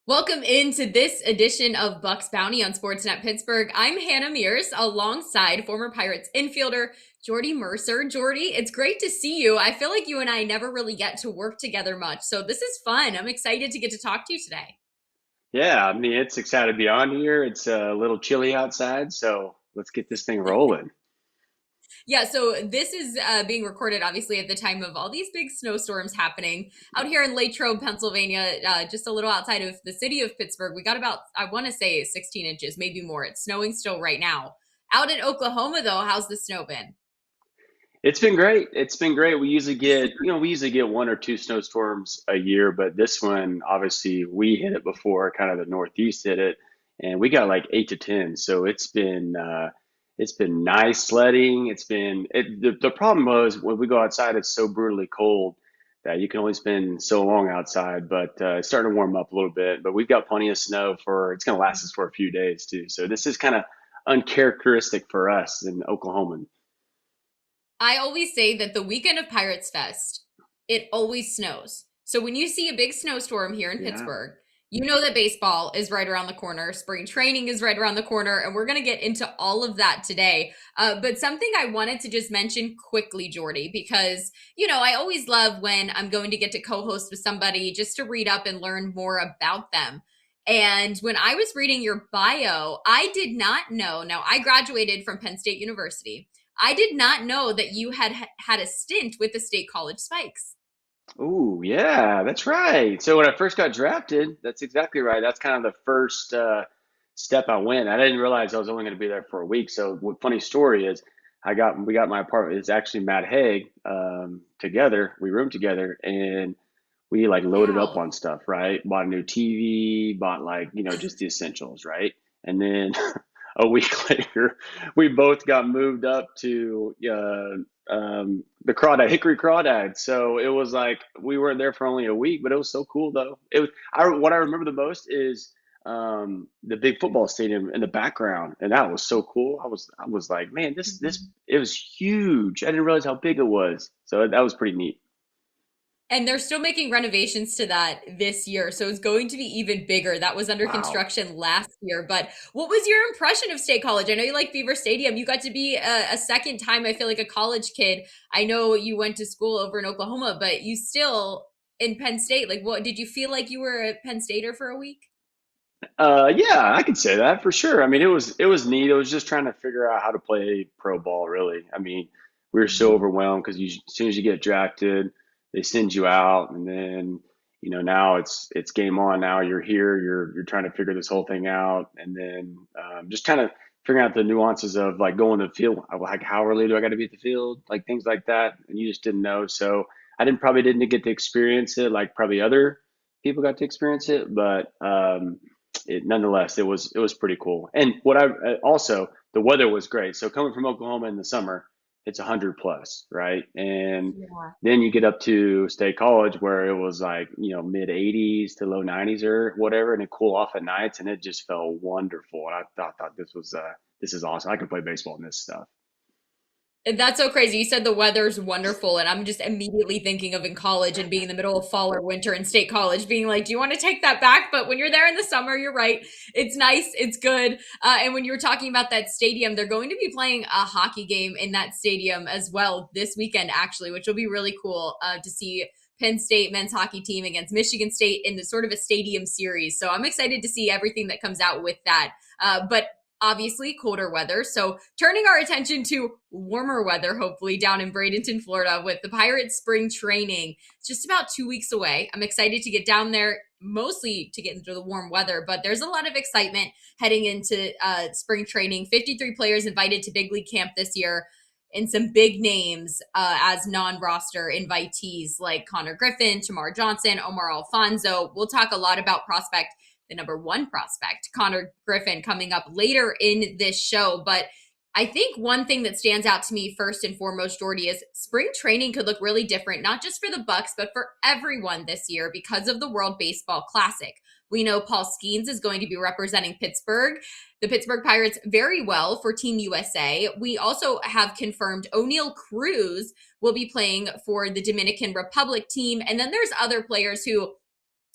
Welcome into this edition of Bucs Bounty on SportsNet Pittsburgh. I'm Hannah Mears alongside former Pirates infielder Jordy Mercer. Jordy, it's great to see you. I feel like you and I never really get to work together much, so this is fun. I'm excited to get to talk to you today. Yeah, I mean, it's excited to be on here. It's a little chilly outside, so let's get this thing rolling. Yeah, so this is being recorded obviously at the time of all these big snowstorms happening out here in Latrobe, Pennsylvania, just a little outside of the city of Pittsburgh. We got about, I want to say 16 inches, maybe more. It's snowing still right now. Out in Oklahoma, though, how's the snow been? It's been great. It's been great. We usually get one or two snowstorms a year, but this one, obviously, we hit it before kind of the Northeast hit it, and we got like 8 to 10. So it's been nice sledding. The problem was when we go outside, it's so brutally cold that you can only spend so long outside, but it's starting to warm up a little bit. But we've got plenty of snow it's going to last us for a few days too. So this is kind of uncharacteristic for us in Oklahoma. I always say that the weekend of Pirates Fest, it always snows. So when you see a big snowstorm here in Yeah. Pittsburgh, you know that baseball is right around the corner, spring training is right around the corner, and we're going to get into all of that today. But something I wanted to just mention quickly, Jordy, because, I always love when I'm going to get to co host with somebody just to read up and learn more about them. And when I was reading your bio, I did not know. Now, I graduated from Penn State University. I did not know that you had a stint with the State College Spikes. Oh, yeah, that's right. So when I first got drafted, that's exactly right. That's kind of the first step I went. I didn't realize I was only going to be there for a week. So what funny story is, we got my apartment. It's actually Matt Haig together. We roomed together, and we like loaded up Wow. on stuff, right? Bought a new TV, bought like, just the essentials, right? And then a week later, we both got moved up to the crawdad, Hickory Crawdad. So it was like we were there for only a week, but it was so cool though. What I remember the most is the big football stadium in the background, and that was so cool. I was like, man, this it was huge. I didn't realize how big it was. So that was pretty neat. And they're still making renovations to that this year. So it's going to be even bigger. That was under Wow. construction last year. But what was your impression of State College? I know you like Beaver Stadium. You got to be a second time, I feel like a college kid. I know you went to school over in Oklahoma, but you still in Penn State. Like, what did you feel like you were a Penn Stater for a week? Yeah, I could say that for sure. I mean, it was neat. It was just trying to figure out how to play pro ball, really. I mean, we were so overwhelmed because as soon as you get drafted, they send you out, and then now it's game on. Now you're here. You're trying to figure this whole thing out, and then just kind of figuring out the nuances of like going to the field. Like how early do I got to be at the field? Like things like that, and you just didn't know. So I didn't get to experience it like probably other people got to experience it, but nonetheless, it was pretty cool. And what I also the weather was great. So coming from Oklahoma in the summer, it's 100 plus, right? And Yeah. then you get up to State College where it was like mid 80s to low 90s or whatever, and it cool off at nights, and it just felt wonderful. And I thought this is awesome. I can play baseball in this stuff. That's so crazy. You said the weather's wonderful, and I'm just immediately thinking of in college and being in the middle of fall or winter in state college, being like, do you want to take that back? But when you're there in the summer, you're right. It's nice, it's good. And when you were talking about that stadium, they're going to be playing a hockey game in that stadium as well this weekend, actually, which will be really cool to see Penn State men's hockey team against Michigan State in the sort of a stadium series. So I'm excited to see everything that comes out with that. But obviously colder weather. So turning our attention to warmer weather, hopefully down in Bradenton, Florida, with the Pirates spring training. It's just about 2 weeks away. I'm excited to get down there, mostly to get into the warm weather, but there's a lot of excitement heading into spring training. 53 players invited to big league camp this year, and some big names as non-roster invitees like Konnor Griffin, Tamar Johnson, Omar Alfonso. We'll talk a lot about prospect, the number one prospect, Konnor Griffin, coming up later in this show. But I think one thing that stands out to me first and foremost, Jordy, is spring training could look really different, not just for the Bucs, but for everyone this year because of the World Baseball Classic. We know Paul Skenes is going to be representing Pittsburgh, the Pittsburgh Pirates, very well for Team USA. We also have confirmed Oneil Cruz will be playing for the Dominican Republic team. And then there's other players who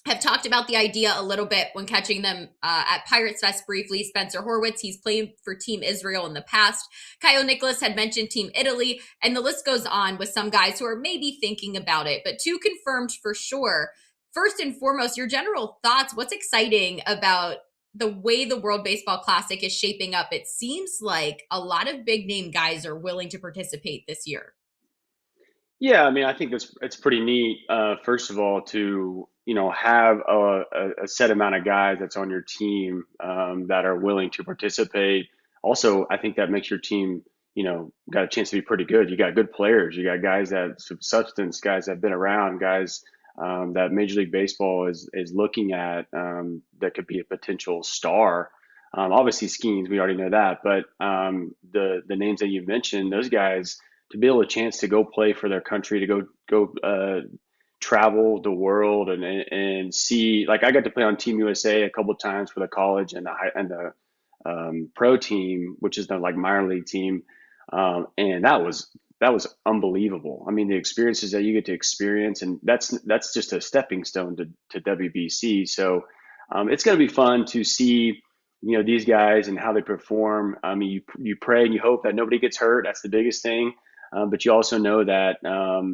have talked about the idea a little bit when catching them at Pirates Fest briefly. Spencer Horwitz, he's played for Team Israel in the past. Kyle Nicholas had mentioned Team Italy, and the list goes on with some guys who are maybe thinking about it, but two confirmed for sure. First and foremost, your general thoughts. What's exciting about the way the World Baseball Classic is shaping up? It seems like a lot of big name guys are willing to participate this year. Yeah, I mean, I think it's pretty neat. First of all, to have a set amount of guys that's on your team that are willing to participate. Also, I think that makes your team, got a chance to be pretty good. You got good players. You got guys that substance, guys that have been around, guys that Major League Baseball is looking at that could be a potential star. Obviously, Skenes, we already know that, but the names that you mentioned, those guys to be able a chance to go play for their country, to go travel the world and see. Like I got to play on Team USA a couple of times for the college and the pro team, which is the like minor league team, and that was unbelievable. I mean, the experiences that you get to experience, and that's just a stepping stone to WBC. So it's going to be fun to see these guys and how they perform. I mean, you pray and you hope that nobody gets hurt. That's the biggest thing. But you also know that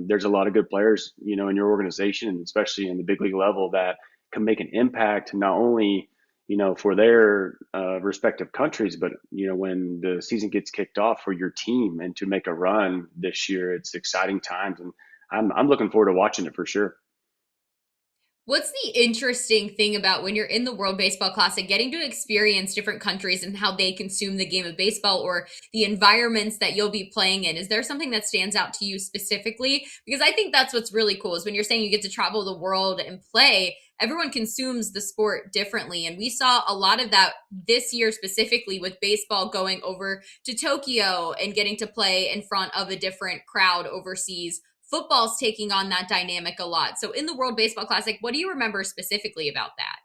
there's a lot of good players, in your organization, and especially in the big league level, that can make an impact not only, for their respective countries, but when the season gets kicked off for your team and to make a run this year, it's exciting times, and I'm looking forward to watching it for sure. What's the interesting thing about when you're in the World Baseball Classic, getting to experience different countries and how they consume the game of baseball or the environments that you'll be playing in? Is there something that stands out to you specifically? Because I think that's what's really cool is when you're saying you get to travel the world and play, everyone consumes the sport differently. And we saw a lot of that this year specifically with baseball going over to Tokyo and getting to play in front of a different crowd overseas. Football's taking on that dynamic a lot. So in the World Baseball Classic, what do you remember specifically about that?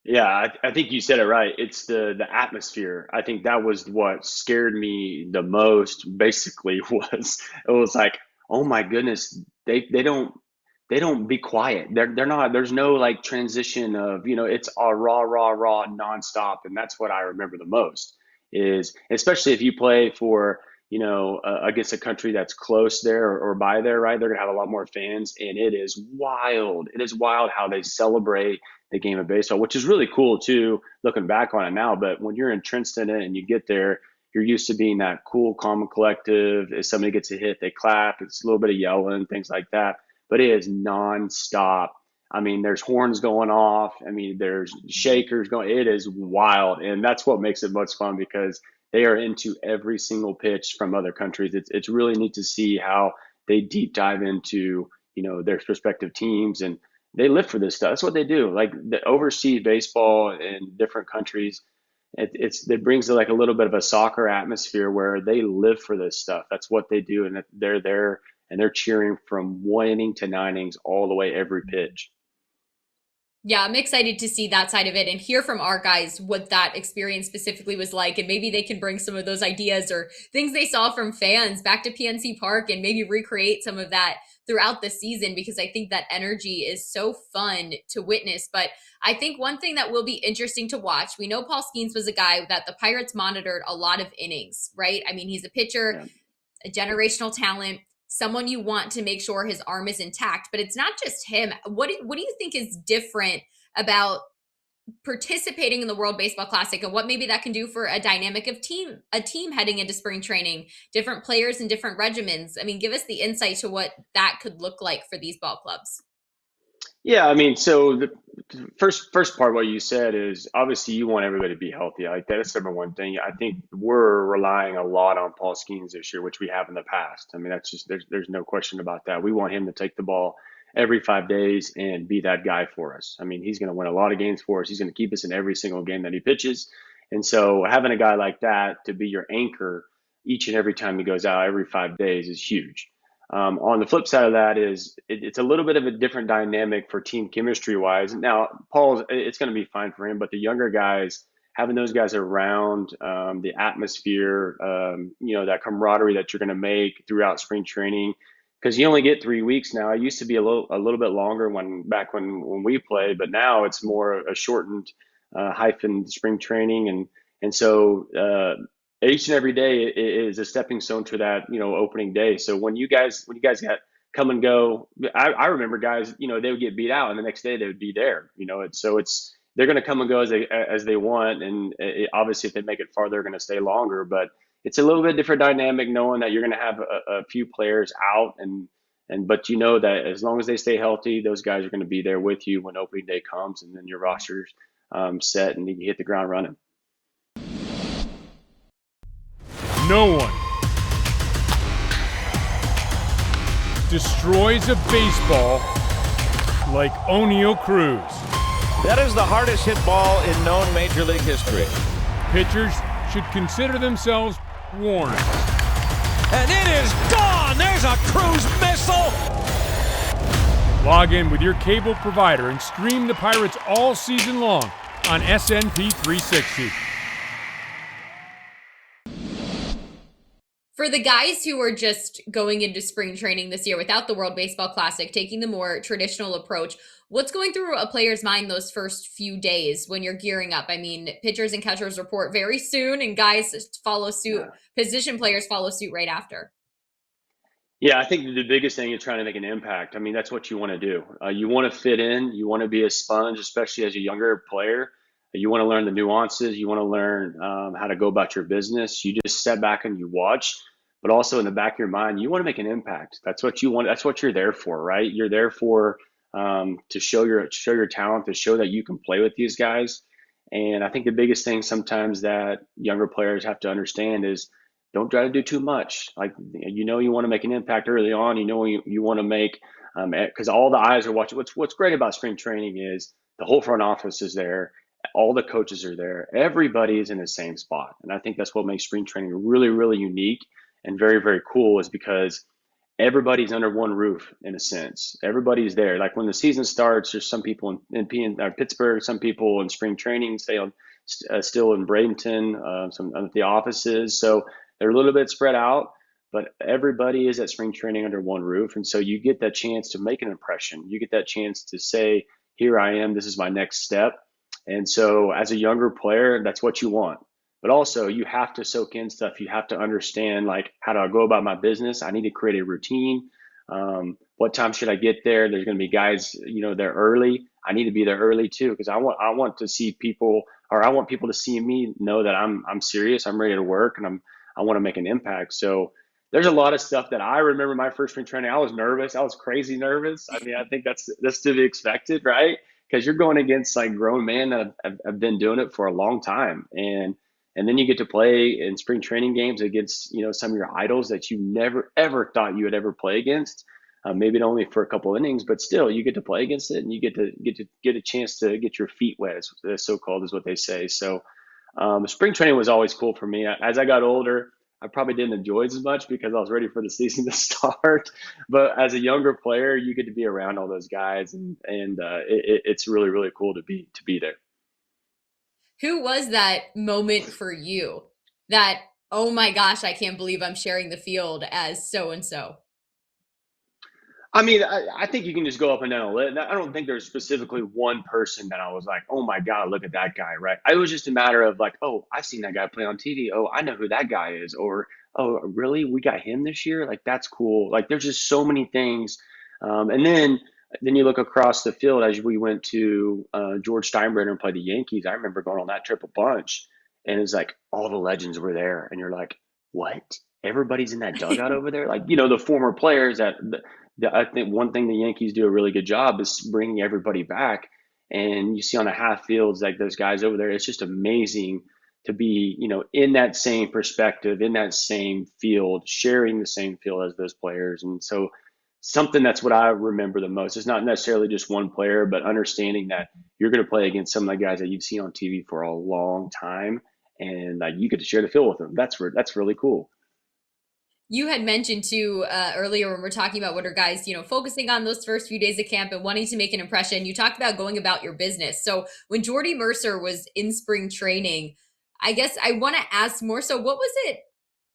Yeah, I think you said it right. It's the atmosphere. I think that was what scared me the most. Basically, was it was like, oh my goodness, they don't be quiet. They're not. There's no like transition of it's a raw raw raw nonstop, and that's what I remember the most. Is especially if you play for against a country that's close there or by there, right? They're gonna have a lot more fans, and it is wild. It is wild how they celebrate the game of baseball, which is really cool too, looking back on it now. But when you're entrenched in it and you get there, you're used to being that cool, calm, and collective. If somebody gets a hit, they clap. It's a little bit of yelling, things like that. But it is nonstop. I mean, there's horns going off. I mean, there's shakers going. It is wild, and that's what makes it much fun because they are into every single pitch from other countries. It's really neat to see how they deep dive into their respective teams, and they live for this stuff. That's what they do. Like the overseas baseball in different countries, it brings like a little bit of a soccer atmosphere where they live for this stuff. That's what they do, and they're there and they're cheering from 1 inning to 9 innings all the way every pitch. Yeah, I'm excited to see that side of it and hear from our guys what that experience specifically was like. And maybe they can bring some of those ideas or things they saw from fans back to PNC Park and maybe recreate some of that throughout the season because I think that energy is so fun to witness. But I think one thing that will be interesting to watch, we know Paul Skenes was a guy that the Pirates monitored a lot of innings, right? I mean, he's a pitcher, Yeah. a generational talent, someone you want to make sure his arm is intact. But it's not just him. What do you think is different about participating in the World Baseball Classic and what maybe that can do for a dynamic of a team heading into spring training, different players and different regimens? I mean, give us the insight to what that could look like for these ball clubs. Yeah, I mean, so the first part, what you said is obviously you want everybody to be healthy. Like that's number one thing. I think we're relying a lot on Paul Skeens this year, which we have in the past. I mean, that's just there's no question about that. We want him to take the ball every 5 days and be that guy for us. I mean, he's going to win a lot of games for us. He's going to keep us in every single game that he pitches. And so having a guy like that to be your anchor each and every time he goes out every 5 days is huge. On the flip side of that is it's a little bit of a different dynamic for team chemistry wise. Now, Paul's it's going to be fine for him, but the younger guys, having those guys around, the atmosphere, that camaraderie that you're going to make throughout spring training, because you only get 3 weeks now. It used to be a little bit longer when we played, but now it's more a shortened hyphen spring training, and so each and every day is a stepping stone to that opening day. So when you guys got come and go, I remember guys, they would get beat out, and the next day they would be there. It's they're going to come and go as they want, and obviously if they make it far, they're going to stay longer, but it's a little bit different dynamic knowing that you're going to have a few players out, and but you know that as long as they stay healthy, those guys are going to be there with you when opening day comes, and then your roster's set and you hit the ground running. No one destroys a baseball like Oneil Cruz. That is the hardest hit ball in known Major League history. Pitchers should consider themselves warned. And it is gone! There's a Cruz missile! Log in with your cable provider and stream the Pirates all season long on SNP 360. For the guys who are just going into spring training this year without the World Baseball Classic, taking the more traditional approach, what's going through a player's mind those first few days when you're gearing up? I mean, pitchers and catchers report very soon, and guys follow suit. Yeah. Position players follow suit right after. Yeah, I think the biggest thing is trying to make an impact. I mean, that's what you want to do. You want to fit in. You want to be a sponge, especially as a younger player. You want to learn the nuances. You want to learn how to go about your business. You just step back and you watch, but also in the back of your mind, you want to make an impact. That's what you want. That's what you're there for, right? You're there for to show your talent, to show that you can play with these guys. And I think the biggest thing sometimes that younger players have to understand is don't try to do too much. Like, you want to make an impact early on. You want to make because all the eyes are watching. What's great about spring training is the whole front office is there. All the coaches are there. Everybody is in the same spot. And I think that's what makes spring training really, really unique and very, very cool, is because everybody's under one roof in a sense. Everybody's there. Like when the season starts, there's some people in Pittsburgh, some people in spring training still in Bradenton, some at the offices. So they're a little bit spread out, but everybody is at spring training under one roof. And so you get that chance to make an impression. You get that chance to say, here I am, this is my next step. And so as a younger player, that's what you want. But also you have to soak in stuff. You have to understand, like, how do I go about my business? I need to create a routine. What time should I get there? There's going to be guys, there early. I need to be there early too, because I want to see people, or I want people to see me, know that I'm serious. I'm ready to work, and I want to make an impact. So there's a lot of stuff that I remember my first spring training. I was nervous. I was crazy nervous. I mean, I think that's to be expected, right? Because you're going against like grown men that have been doing it for a long time, and then you get to play in spring training games against some of your idols that you never ever thought you would ever play against. Maybe only for a couple innings, but still you get to play against it, and you get a chance to get your feet wet, as so-called is what they say. So spring training was always cool for me. As I got older, I probably didn't enjoy it as much because I was ready for the season to start. But as a younger player, you get to be around all those guys, and it's really, really cool to be there. Who was that moment for you that, oh my gosh, I can't believe I'm sharing the field as so-and-so? I mean, I think you can just go up and down a list. I don't think there's specifically one person that I was like, oh my God, look at that guy, right? It was just a matter of like, oh, I've seen that guy play on TV. Oh, I know who that guy is. Or, oh, really? We got him this year? Like, that's cool. Like, there's just so many things. And then you look across the field as we went to George Steinbrenner and played the Yankees. I remember going on that trip a bunch, and it's like all the legends were there. And you're like, what? Everybody's in that dugout over there? Like, the former players I think one thing the Yankees do a really good job is bringing everybody back. And you see on the half fields, like those guys over there, it's just amazing to be, in that same perspective, in that same field, sharing the same field as those players. And so that's what I remember the most. It's not necessarily just one player, but understanding that you're going to play against some of the guys that you've seen on TV for a long time, and like you get to share the field with them. That's really cool. You had mentioned too earlier when we're talking about what are guys, focusing on those first few days of camp and wanting to make an impression. You talked about going about your business. So when Jordy Mercer was in spring training, I guess I want to ask more so, what was it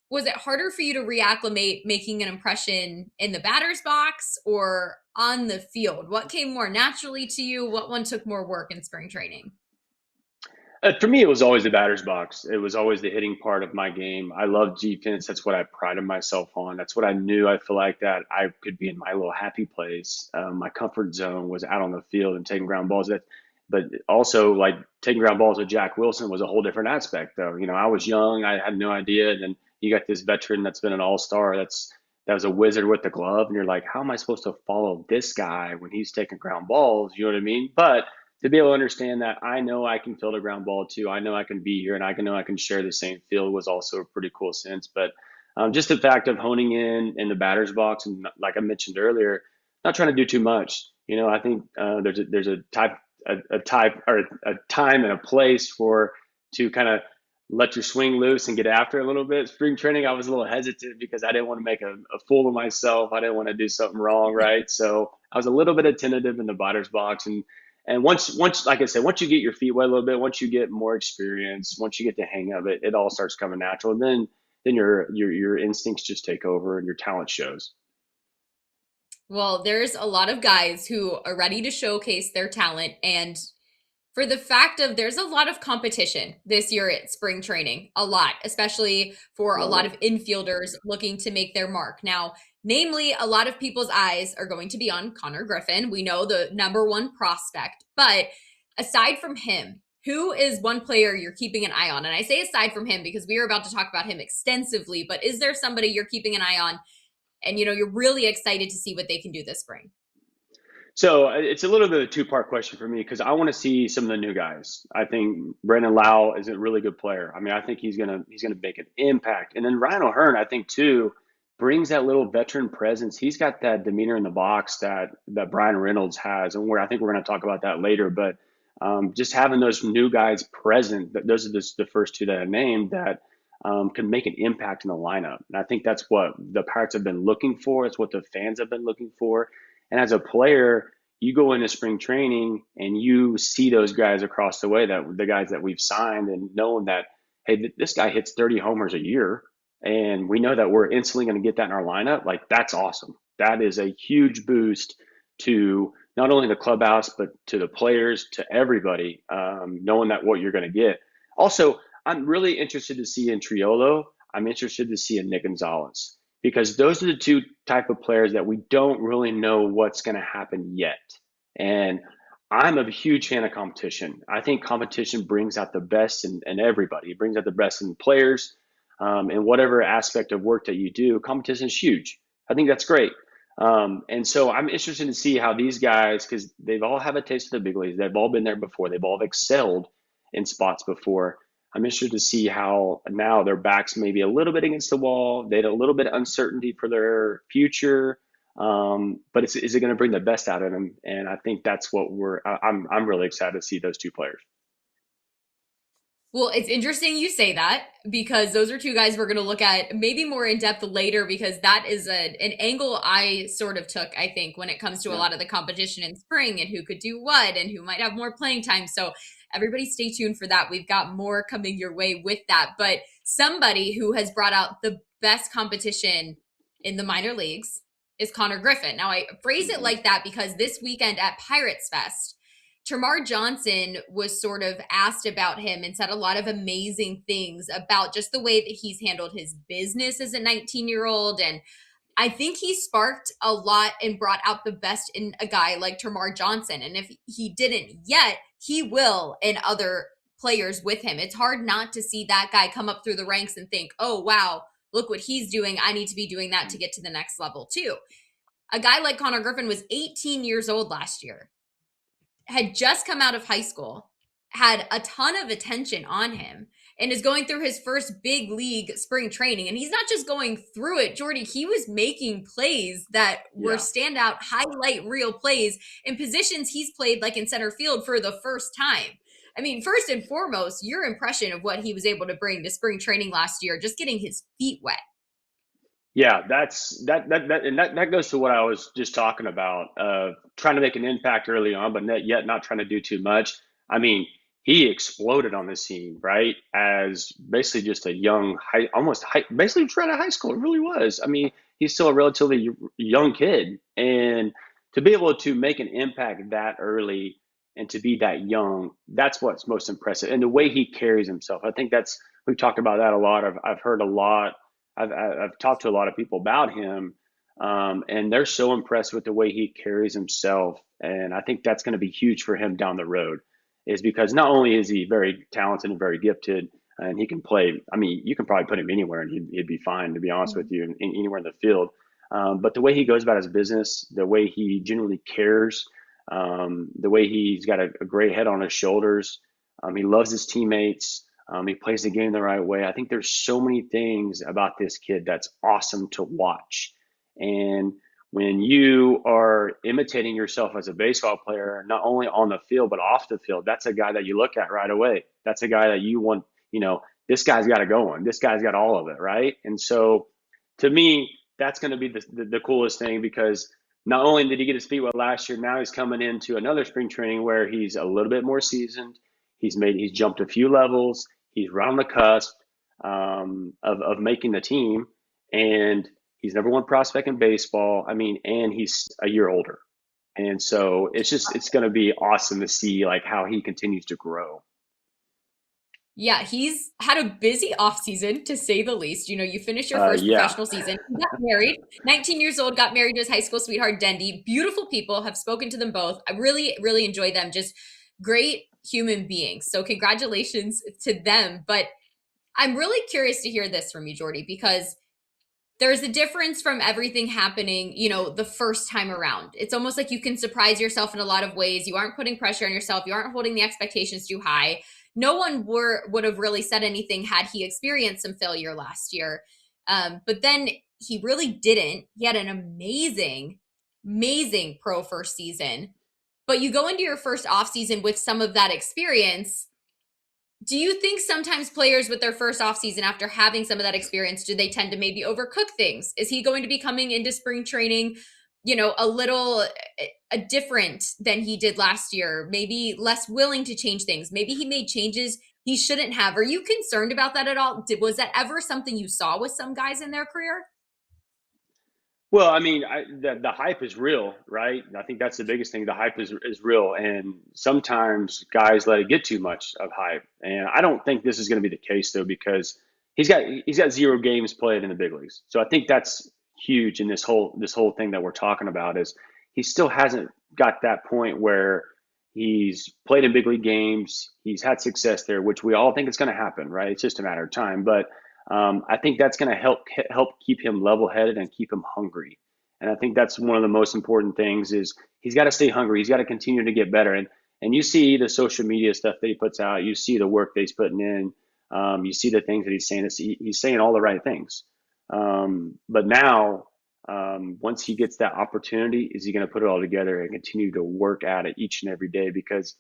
Was it harder for you to reacclimate making an impression in the batter's box or on the field? What came more naturally to you? What one took more work in spring training? For me, it was always the batter's box. It was always the hitting part of my game. I love defense. That's what I prided myself on. That's what I knew. I feel like that I could be in my little happy place. My comfort zone was out on the field and taking ground balls. But also like taking ground balls with Jack Wilson was a whole different aspect, though. I was young. I had no idea. And then you got this veteran that's been an all-star. That was a wizard with the glove, and you're like, how am I supposed to follow this guy when he's taking ground balls? You know what I mean? But to be able to understand that I know I can field a ground ball too. I know I can be here and know I can share the same field was also a pretty cool sense. But just the fact of honing in the batter's box and like I mentioned earlier, not trying to do too much. I think there's a type or a time and a place for to kind of let your swing loose and get after it a little bit. Spring training, I was a little hesitant because I didn't want to make a fool of myself. I didn't want to do something wrong, right? So I was a little bit tentative in the batter's box, and once, like I said, once you get your feet wet a little bit, once you get more experience, once you get the hang of it, it all starts coming natural. And then your instincts just take over and your talent shows. Well, there's a lot of guys who are ready to showcase their talent. And for the fact of there's a lot of competition this year at spring training, a lot, especially for a lot of infielders looking to make their mark. Now, namely, a lot of people's eyes are going to be on Konnor Griffin. We know the number one prospect, but aside from him, who is one player you're keeping an eye on? And I say aside from him because we are about to talk about him extensively, but is there somebody you're keeping an eye on and you're really excited to see what they can do this spring? So it's a little bit of a two-part question for me because I want to see some of the new guys. I think Brandon Lau is a really good player. I mean, I think he's gonna make an impact. And then Ryan O'Hearn, I think too, brings that little veteran presence. He's got that demeanor in the box that Brian Reynolds has, and I think we're going to talk about that later. But just having those new guys present, those are the first two that I named that can make an impact in the lineup. And I think that's what the Pirates have been looking for. It's what the fans have been looking for. And as a player, you go into spring training and you see those guys across the way, that the guys that we've signed, and knowing that, hey, this guy hits 30 homers a year, and we know that we're instantly going to get that in our lineup. Like, that's awesome. That is a huge boost to not only the clubhouse, but to the players, to everybody, knowing that what you're going to get. Also, I'm really interested to see in Triolo. I'm interested to see in Nick Gonzalez, because those are the two type of players that we don't really know what's going to happen yet. And I'm a huge fan of competition. I think competition brings out the best in everybody. It brings out the best in players, in whatever aspect of work that you do. Competition is huge. I think that's great. And so I'm interested to see how these guys, because they've all have a taste of the big leagues. They've all been there before. They've all excelled in spots before. I'm interested to see how now their backs may be a little bit against the wall. They had a little bit of uncertainty for their future, but is it going to bring the best out of them? And I think that's what I'm really excited to see those two players. Well, it's interesting you say that, because those are two guys we're going to look at maybe more in depth later, because that is an angle I sort of took, I think, when it comes to a lot of the competition in spring and who could do what and who might have more playing time. So everybody stay tuned for that. We've got more coming your way with that. But somebody who has brought out the best competition in the minor leagues is Konnor Griffin. Now, I phrase it like that because this weekend at Pirates Fest, Termarr Johnson was sort of asked about him and said a lot of amazing things about just the way that he's handled his business as a 19-year-old. And I think he sparked a lot and brought out the best in a guy like Termarr Johnson. And if he didn't yet, he will in other players with him. It's hard not to see that guy come up through the ranks and think, oh, wow, look what he's doing. I need to be doing that to get to the next level too. A guy like Konnor Griffin was 18 years old last year, had just come out of high school, had a ton of attention on him, and is going through his first big league spring training. And he's not just going through it, Jordy, he was making plays that were standout, highlight reel plays in positions he's played, like in center field, for the first time. I mean, first and foremost, your impression of what he was able to bring to spring training last year, just getting his feet wet. Yeah, that goes to what I was just talking about, trying to make an impact early on, but yet not trying to do too much. I mean, he exploded on the scene, right? As basically just a young, basically right out of high school. It really was. I mean, he's still a relatively young kid, and to be able to make an impact that early and to be that young, that's what's most impressive. And the way he carries himself, I think we've talked about that a lot. I've heard a lot. I've talked to a lot of people about him, and they're so impressed with the way he carries himself. And I think that's going to be huge for him down the road, is because not only is he very talented and very gifted, and he can play. I mean, you can probably put him anywhere and he'd be fine, to be honest with you, anywhere in the field. But the way he goes about his business, the way he genuinely cares, the way he's got a great head on his shoulders, he loves his teammates. He plays the game the right way. I think there's so many things about this kid that's awesome to watch. And when you are imitating yourself as a baseball player, not only on the field, but off the field, that's a guy that you look at right away. That's a guy that you want, this guy's got it going. This guy's got all of it, right? And so to me, that's going to be the coolest thing, because not only did he get his feet wet last year, now he's coming into another spring training where he's a little bit more seasoned. He's jumped a few levels. He's right on the cusp of making the team, and he's number one prospect in baseball. I mean, and he's a year older. And so it's going to be awesome to see like how he continues to grow. Yeah, he's had a busy offseason, to say the least. You finished your first professional season. He got married, 19 years old, got married to his high school sweetheart, Dendy. Beautiful people, have spoken to them both. I really, really enjoy them. Just great human beings. So congratulations to them. But I'm really curious to hear this from you, Jordy, because there's a difference from everything happening, the first time around. It's almost like you can surprise yourself in a lot of ways. You aren't putting pressure on yourself. You aren't holding the expectations too high. No one would have really said anything had he experienced some failure last year. But then he really didn't. He had an amazing, amazing pro first season. But you go into your first offseason with some of that experience. Do you think sometimes players with their first offseason, after having some of that experience, do they tend to maybe overcook things? Is he going to be coming into spring training, a little different than he did last year? Maybe less willing to change things. Maybe he made changes he shouldn't have. Are you concerned about that at all? Was that ever something you saw with some guys in their career? Well, I mean, the hype is real, right? I think that's the biggest thing. The hype is real, and sometimes guys let it get too much of hype. And I don't think this is going to be the case, though, because he's got 0 games played in the big leagues. So I think that's huge in this whole thing that we're talking about, is he still hasn't got that point where he's played in big league games. He's had success there, which we all think it's going to happen, right? It's just a matter of time. But I think that's going to help keep him level-headed and keep him hungry. And I think that's one of the most important things, is he's got to stay hungry. He's got to continue to get better. And you see the social media stuff that he puts out. You see the work that he's putting in. You see the things that he's saying. He's saying all the right things. But now, once he gets that opportunity, is he going to put it all together and continue to work at it each and every day? Because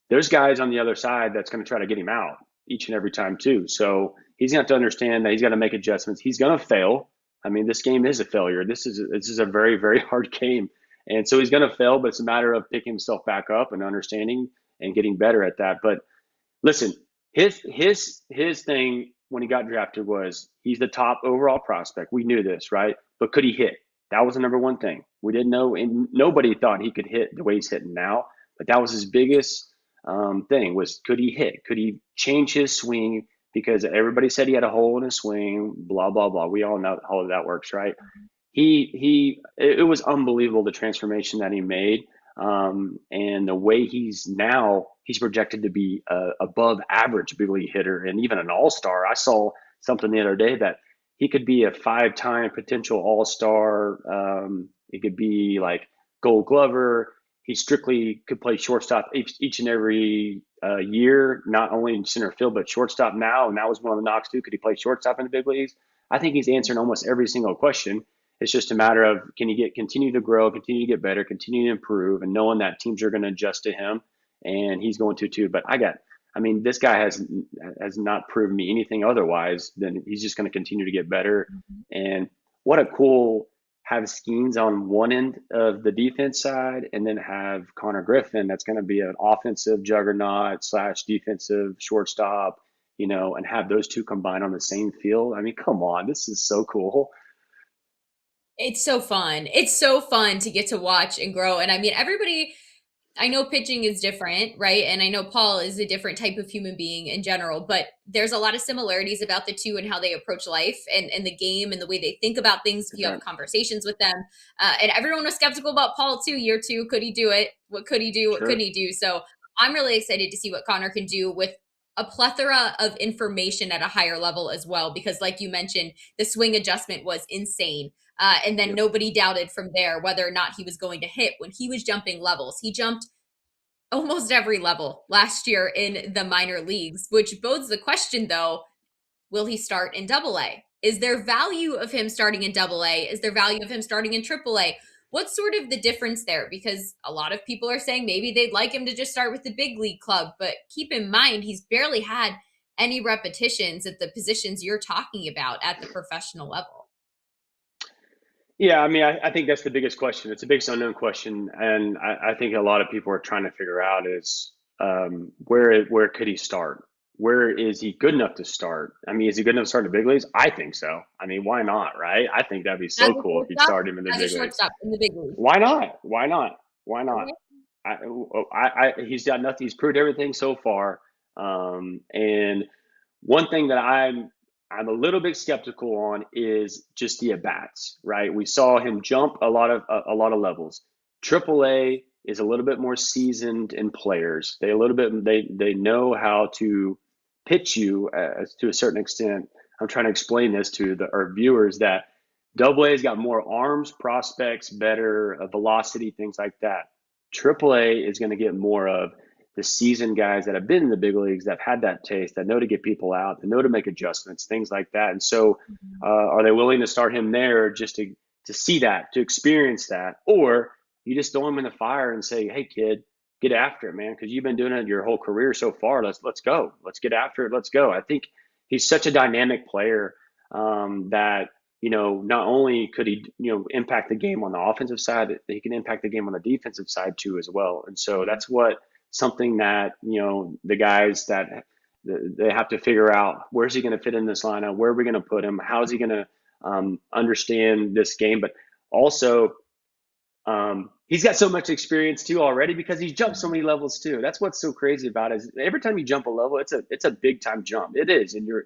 there's guys on the other side that's going to try to get him out each and every time too. So he's going to have to understand that he's got to make adjustments. He's going to fail. I mean, this game is a failure. This is a very, very hard game. And so he's going to fail, but it's a matter of picking himself back up and understanding and getting better at that. But listen, his thing when he got drafted was he's the top overall prospect. We knew this, right? But could he hit? That was the number one thing. We didn't know, and nobody thought he could hit the way he's hitting now. But that was his biggest thing, was could he hit? Could he change his swing? Because everybody said he had a hole in his swing, blah, blah, blah. We all know how that works, right? It was unbelievable, the transformation that he made. And the way he's projected to be above average big league hitter and even an all-star. I saw something the other day that he could be a 5-time potential all-star. It could be like Gold Glover. He strictly could play shortstop each and every year, not only in center field, but shortstop now. And that was one of the knocks too. Could he play shortstop in the big leagues? I think he's answering almost every single question. It's just a matter of, can he continue to grow, continue to get better, continue to improve, and knowing that teams are going to adjust to him, and he's going to too. But this guy has not proven me anything otherwise than he's just going to continue to get better. And what a cool have Skenes on one end of the defense side, and then have Konnor Griffin, that's going to be an offensive juggernaut slash defensive shortstop, and have those two combined on the same field. I mean, come on, this is so cool. It's so fun. It's so fun to get to watch and grow. And I mean, everybody, I know pitching is different, right? And I know Paul is a different type of human being in general, but there's a lot of similarities about the two and how they approach life and the game and the way they think about things. If you have conversations with them, and everyone was skeptical about Paul too. Year two, could he do it? What could he do? What couldn't he do? So I'm really excited to see what Konnor can do with a plethora of information at a higher level as well, because like you mentioned, the swing adjustment was insane. And then nobody doubted from there whether or not he was going to hit when he was jumping levels. He jumped almost every level last year in the minor leagues, which bodes the question, though, will he start in Double-A? Is there value of him starting in Double-A? Is there value of him starting in Triple-A? What's sort of the difference there? Because a lot of people are saying maybe they'd like him to just start with the big league club, but keep in mind, he's barely had any repetitions at the positions you're talking about at the professional level. Yeah, I mean, I think that's the biggest question. It's the biggest unknown question, and I think a lot of people are trying to figure out is where could he start? Where is he good enough to start? I mean, is he good enough to start in the big leagues? I think so. I mean, why not, right? I think that'd be so cool if he started him in the big leagues. Shortstop in the big leagues. Why not? Why not? Why not? He's done nothing. He's proved everything so far. And one thing that I'm a little bit skeptical on is just the at bats, right? We saw him jump a lot of levels. AAA is a little bit more seasoned in players. They know how to pitch you to a certain extent. I'm trying to explain this to our viewers that AA has got more arms, prospects, better velocity, things like that. AAA is going to get more of the seasoned guys that have been in the big leagues, that have had that taste, that know to get people out, that know to make adjustments, things like that. And so are they willing to start him there just to see that, to experience that? Or you just throw him in the fire and say, hey, kid, get after it, man, because you've been doing it your whole career so far. Let's go. Let's get after it. Let's go. I think he's such a dynamic player that, not only could he, impact the game on the offensive side, he can impact the game on the defensive side too as well. And so that's something that, the guys that they have to figure out, where's he going to fit in this lineup? Where are we going to put him? How is he going to understand this game? But also, he's got so much experience too already because he's jumped so many levels too. That's what's so crazy about it, is every time you jump a level, it's a big time jump. It is in your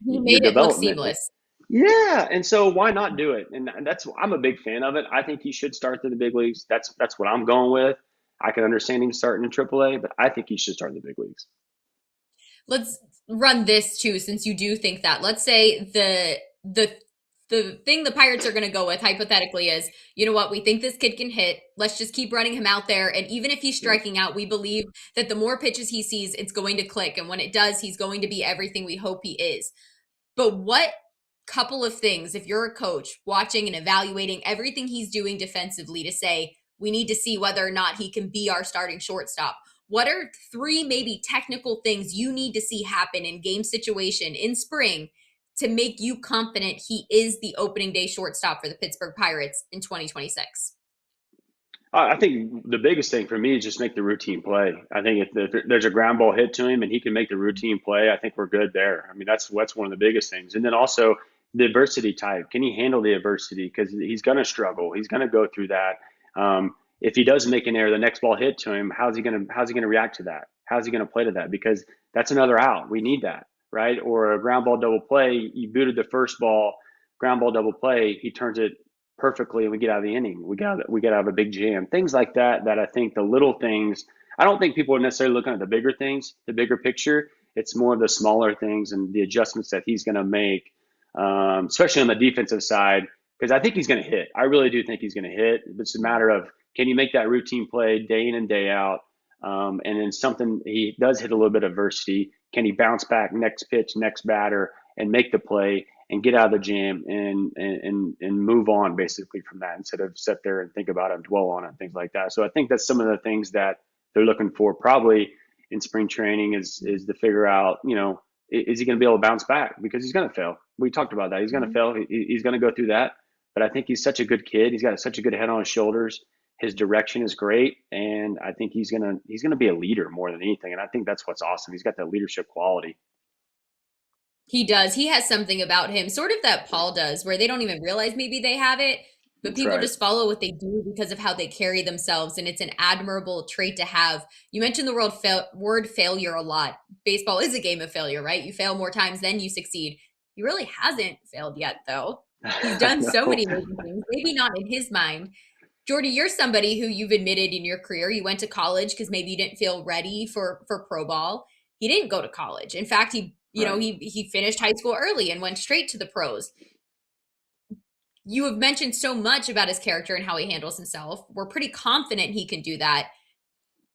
he made it look seamless. Yeah, and so why not do it? And I'm a big fan of it. I think he should start in the big leagues. That's what I'm going with. I can understand him starting in AAA, but I think he should start in the big leagues. Let's run this too, since you do think that. Let's say the thing the Pirates are going to go with hypothetically is, you know what, we think this kid can hit. Let's just keep running him out there. And even if he's striking out, we believe that the more pitches he sees, it's going to click. And when it does, he's going to be everything we hope he is. But what couple of things, if you're a coach watching and evaluating everything he's doing defensively, to say, we need to see whether or not he can be our starting shortstop. What are 3 maybe technical things you need to see happen in game situation in spring to make you confident he is the opening day shortstop for the Pittsburgh Pirates in 2026? I think the biggest thing for me is just make the routine play. I think if there's a ground ball hit to him and he can make the routine play, I think we're good there. I mean, that's one of the biggest things. And then also the adversity type. Can he handle the adversity? Because he's going to struggle. He's going to go through that. If he does make an error, the next ball hit to him, how's he going to react to that? How's he going to play to that? Because that's another out. We need that, right? Or a ground ball double play. You booted the first ball, ground ball double play. He turns it perfectly, and we get out of the inning. We get out of a big jam. Things like that. That I think the little things. I don't think people are necessarily looking at the bigger things, the bigger picture. It's more of the smaller things and the adjustments that he's going to make, especially on the defensive side. Because I think he's going to hit. I really do think he's going to hit. It's a matter of, can you make that routine play day in and day out? And then something, he does hit a little bit of adversity. Can he bounce back next pitch, next batter, and make the play and get out of the jam and move on basically from that, instead of sit there and think about it and dwell on it and things like that. So I think that's some of the things that they're looking for probably in spring training is to figure out, is he going to be able to bounce back? Because he's going to fail. We talked about that. He's going to fail. He's going to go through that. but I think he's such a good kid. He's got such a good head on his shoulders. His direction is great, and I think he's gonna be a leader more than anything. And I think that's what's awesome. He's got that leadership quality. He does. He has something about him, sort of that Paul does, where they don't even realize maybe they have it, but That's people right. just follow what they do because of how they carry themselves. And it's an admirable trait to have. You mentioned the word failure a lot. Baseball is a game of failure, right? You fail more times than you succeed. He really hasn't failed yet, though. He's done so No. many amazing things, maybe not in his mind. Jordy, you're somebody who you've admitted in your career you went to college because maybe you didn't feel ready for pro ball. He didn't go to college. In fact, Right. he finished high school early and went straight to the pros. You have mentioned so much about his character and how he handles himself. We're pretty confident he can do that.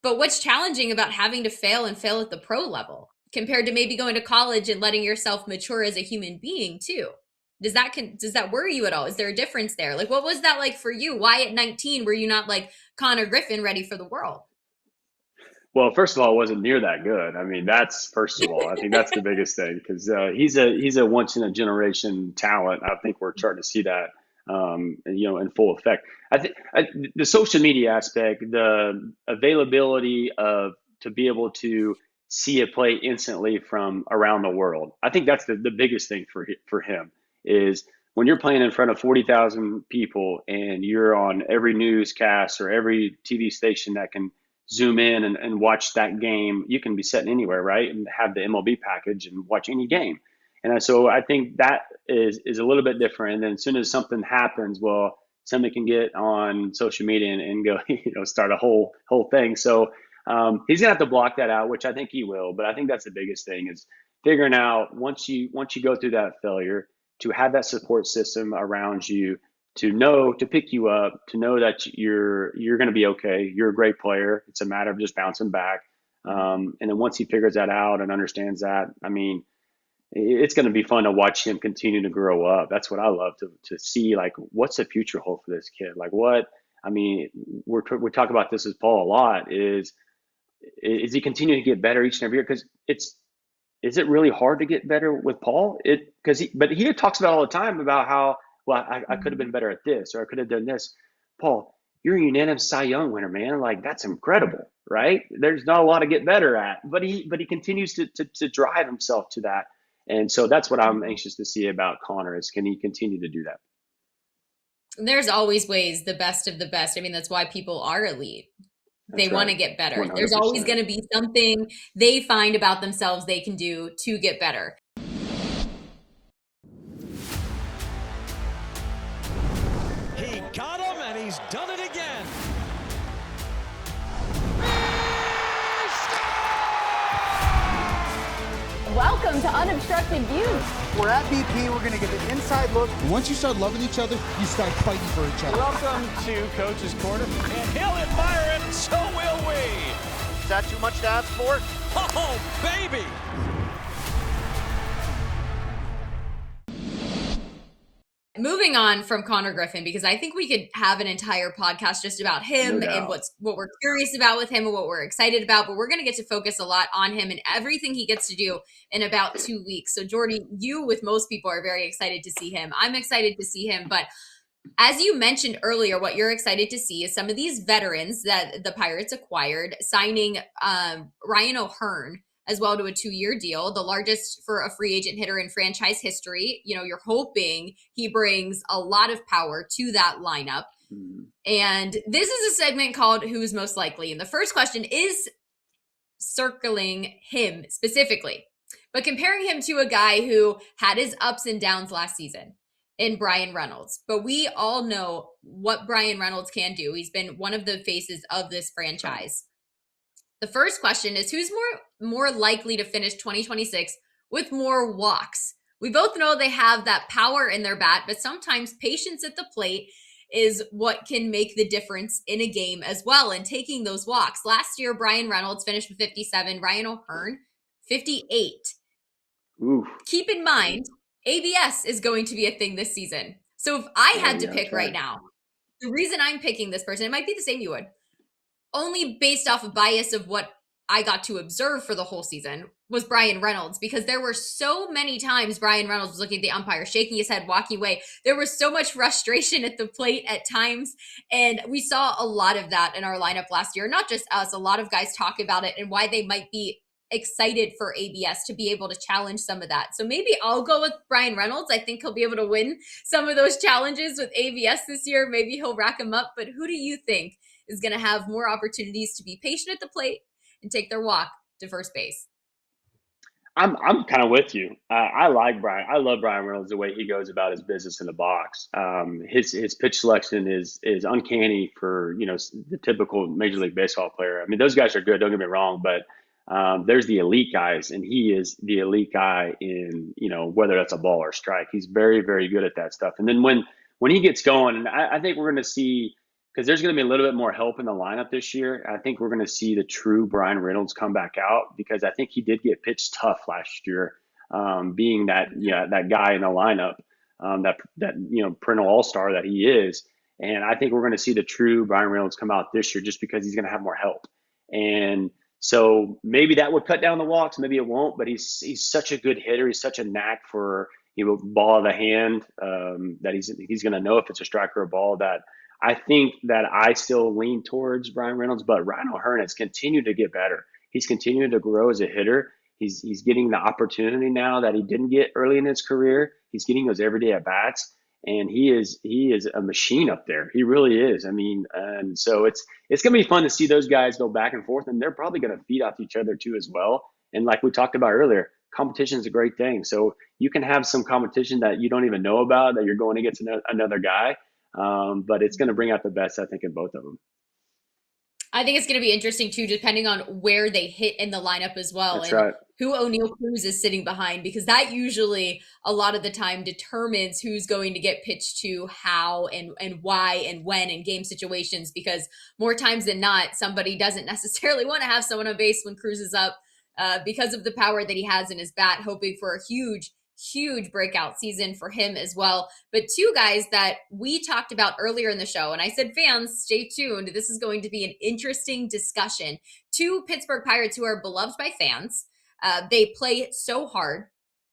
But what's challenging about having to fail and fail at the pro level compared to maybe going to college and letting yourself mature as a human being too? Does that worry you at all? Is there a difference there? Like, what was that like for you? Why at 19 were you not like Konnor Griffin ready for the world? Well, first of all, it wasn't near that good. I mean, that's first of all. I think that's the biggest thing because he's a once in a generation talent. I think we're starting to see that, in full effect. The social media aspect, the availability of to be able to see a play instantly from around the world. I think that's the biggest thing for him is when you're playing in front of 40,000 people and you're on every newscast or every TV station that can zoom in and watch that game. You can be sitting anywhere, right? And have the MLB package and watch any game. And so I think that is a little bit different. And then as soon as something happens, well, somebody can get on social media and go, start a whole thing. So he's gonna have to block that out, which I think he will. But I think that's the biggest thing is figuring out once you go through that failure to have that support system around you to know to pick you up, to know that you're going to be okay. You're a great player. It's a matter of just bouncing back. And then once he figures that out and understands that, I mean, it's going to be fun to watch him continue to grow up. That's what I love to see. Like, what's the future hold for this kid? Like, what? I mean, we talk about this as Paul a lot. Is he continuing to get better each and every year? Because is it really hard to get better with Paul? But he talks about all the time about how, well, I could have been better at this or I could have done this. Paul, you're a unanimous Cy Young winner, man. Like, that's incredible, right? There's not a lot to get better at, but he continues to drive himself to that. And so that's what I'm anxious to see about Konnor is can he continue to do that? There's always ways, the best of the best. I mean, that's why people are elite. They That's want right. to get better. There's always 100%. going to be something they find about themselves they can do to get better. He got him, and he's done it again. Welcome to Unobstructed Views. We're at BP. We're going to get an inside look. Once you start loving each other, you start fighting for each other. Welcome to Coach's Corner. And he'll admire it, so will we. Is that too much to ask for? Oh, baby. Moving on from Konnor Griffin, because I think we could have an entire podcast just about him No and doubt. what we're curious about with him and what we're excited about. But we're going to get to focus a lot on him and everything he gets to do in about 2 weeks. So Jordy, you with most people are very excited to see him. I'm excited to see him. But as you mentioned earlier, what you're excited to see is some of these veterans that the Pirates acquired, signing Ryan O'Hearn as well to a 2-year deal, the largest for a free agent hitter in franchise history. You're hoping he brings a lot of power to that lineup. And this is a segment called Who's Most Likely. And the first question is circling him specifically, but comparing him to a guy who had his ups and downs last season in Bryan Reynolds. But we all know what Bryan Reynolds can do. He's been one of the faces of this franchise. The first question is who's more likely to finish 2026 with more walks? We both know they have that power in their bat, but sometimes patience at the plate is what can make the difference in a game as well. And taking those walks. Last year, Bryan Reynolds finished with 57, Ryan O'Hearn, 58. Ooh. Keep in mind, ABS is going to be a thing this season. So if I had to pick right now, the reason I'm picking this person, it might be the same you would, only based off of bias of what I got to observe for the whole season was Brian Reynolds, because there were so many times Brian Reynolds was looking at the umpire, shaking his head, walking away. There was so much frustration at the plate at times. And we saw a lot of that in our lineup last year. Not just us, a lot of guys talk about it and why they might be excited for ABS to be able to challenge some of that. So maybe I'll go with Brian Reynolds. I think he'll be able to win some of those challenges with ABS this year. Maybe he'll rack them up. But who do you think is going to have more opportunities to be patient at the plate and take their walk to first base? I'm kind of with you. I like Brian. I love Brian Reynolds, the way he goes about his business in the box. His pitch selection is uncanny for the typical Major League Baseball player. I mean, those guys are good. Don't get me wrong, but there's the elite guys, and he is the elite guy in whether that's a ball or strike. He's very, very good at that stuff. And then when he gets going, and I think we're going to see, because there's going to be a little bit more help in the lineup this year. I think we're going to see the true Brian Reynolds come back out, because I think he did get pitched tough last year, being that guy in the lineup, that perennial all-star that he is. And I think we're going to see the true Brian Reynolds come out this year, just because he's going to have more help. And so maybe that would cut down the walks, maybe it won't. But he's such a good hitter. He's such a knack for ball of the hand, that he's going to know if it's a strike or a ball. That I think that I still lean towards Brian Reynolds, but Ryan O'Hearn has continued to get better. He's continued to grow as a hitter. He's getting the opportunity now that he didn't get early in his career. He's getting those everyday at bats, and he is a machine up there. He really is. I mean, and so it's going to be fun to see those guys go back and forth, and they're probably going to feed off each other too as well. And like we talked about earlier, competition is a great thing. So you can have some competition that you don't even know about, that you're going against another guy. But it's going to bring out the best, I think, in both of them. I think it's going to be interesting too, depending on where they hit in the lineup as well. That's and right. Who Oneil Cruz is sitting behind, because that usually a lot of the time determines who's going to get pitched to, how and why and when in game situations, because more times than not, somebody doesn't necessarily want to have someone on base when Cruz is up, because of the power that he has in his bat, hoping for a huge breakout season for him as well. But two guys that we talked about earlier in the show, and I said, fans, stay tuned. This is going to be an interesting discussion. Two Pittsburgh Pirates who are beloved by fans. They play so hard.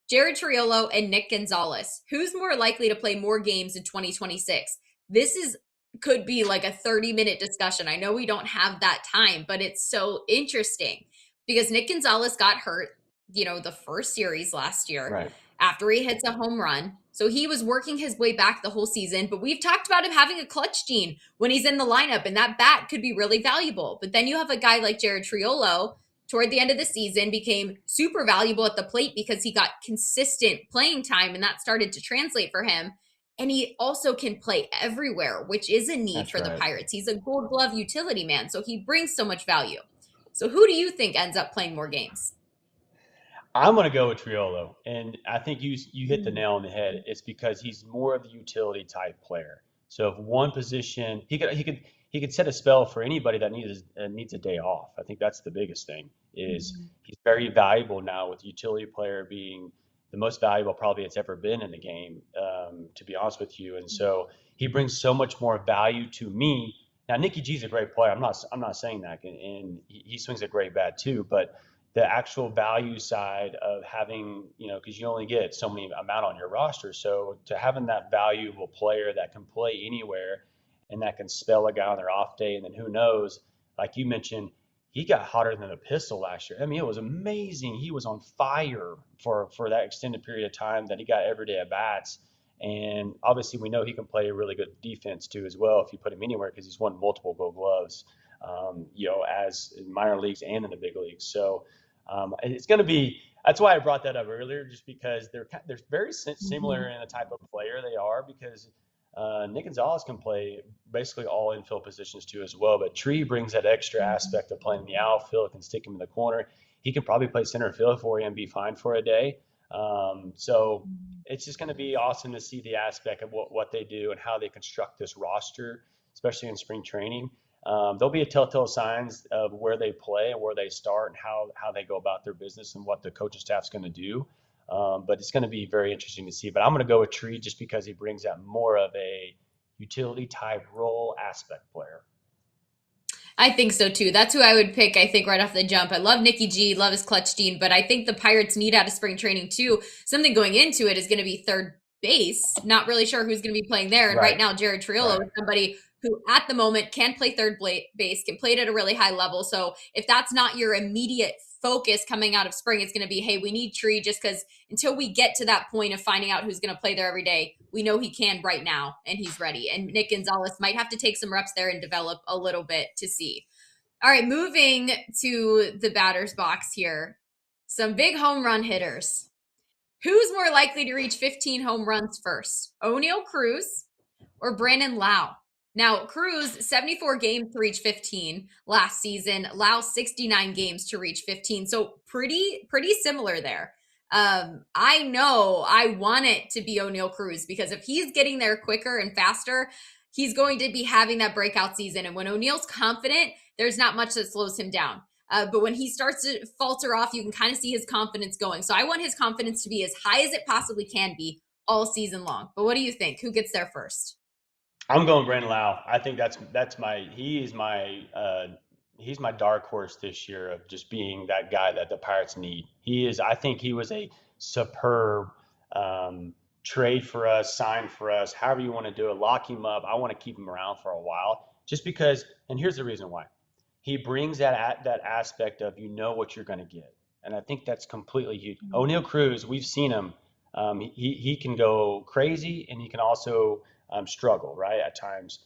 Jared Triolo and Nick Gonzalez. Who's more likely to play more games in 2026? This could be like a 30-minute discussion. I know we don't have that time, but it's so interesting because Nick Gonzalez got hurt, the first series last year. Right. After he hits a home run. So he was working his way back the whole season, but we've talked about him having a clutch gene when he's in the lineup, and that bat could be really valuable. But then you have a guy like Jared Triolo toward the end of the season became super valuable at the plate because he got consistent playing time, and that started to translate for him. And he also can play everywhere, which is a need for the Pirates. He's a Gold Glove utility man, so he brings so much value. So who do you think ends up playing more games? I'm going to go with Triolo, and I think you hit the nail on the head. It's because he's more of the utility type player. So if one position, he could set a spell for anybody that needs a day off. I think that's the biggest thing. Is he's very valuable now, with utility player being the most valuable probably it's ever been in the game, to be honest with you. And so he brings so much more value to me. Now Nicky G's a great player. I'm not saying that, and he swings a great bat too, but the actual value side of having, because you only get so many amount on your roster. So to having that valuable player that can play anywhere and that can spell a guy on their off day, and then who knows, like you mentioned, he got hotter than a pistol last year. I mean, it was amazing. He was on fire for that extended period of time that he got every day at bats. And obviously we know he can play a really good defense too as well if you put him anywhere, because he's won multiple Gold Gloves, as in minor leagues and in the big leagues. So it's going to be, that's why I brought that up earlier, just because they're very similar in the type of player they are, because Nick Gonzalez can play basically all infield positions too as well, but Tree brings that extra aspect of playing the outfield, can stick him in the corner. He can probably play center field for you and be fine for a day. So it's just going to be awesome to see the aspect of what they do and how they construct this roster, especially in spring training. There'll be a telltale signs of where they play and where they start and how they go about their business and what the coaching staff's going to do. But it's going to be very interesting to see. But I'm going to go with Tree just because he brings out more of a utility type role aspect player. I think so too. That's who I would pick, I think, right off the jump. I love Nikki G, love his clutch gene, but I think the Pirates need out of spring training too. Something going into it is going to be third base. Not really sure who's going to be playing there. And right now, Jared Triolo is somebody who at the moment can play third base, can play it at a really high level. So if that's not your immediate focus coming out of spring, it's going to be, hey, we need Tree, just because until we get to that point of finding out who's going to play there every day, we know he can right now and he's ready. And Nick Gonzalez might have to take some reps there and develop a little bit to see. All right, moving to the batter's box here. Some big home run hitters. Who's more likely to reach 15 home runs first? Oneil Cruz or Brandon Lau? Now, Cruz, 74 games to reach 15 last season. Lau, 69 games to reach 15. So pretty similar there. I know I want it to be Oneil Cruz, because if he's getting there quicker and faster, he's going to be having that breakout season. And when O'Neill's confident, there's not much that slows him down. But when he starts to falter off, you can kind of see his confidence going. So I want his confidence to be as high as it possibly can be all season long. But what do you think? Who gets there first? I'm going Brandon Lau. I think he's my dark horse this year of just being that guy that the Pirates need. I think he was a superb trade for us, sign for us, however you want to do it, lock him up. I want to keep him around for a while just because, and here's the reason why. He brings that aspect of, what you're going to get. And I think that's completely huge. Oneil Cruz, we've seen him. He can go crazy and he can also struggle, right, at times.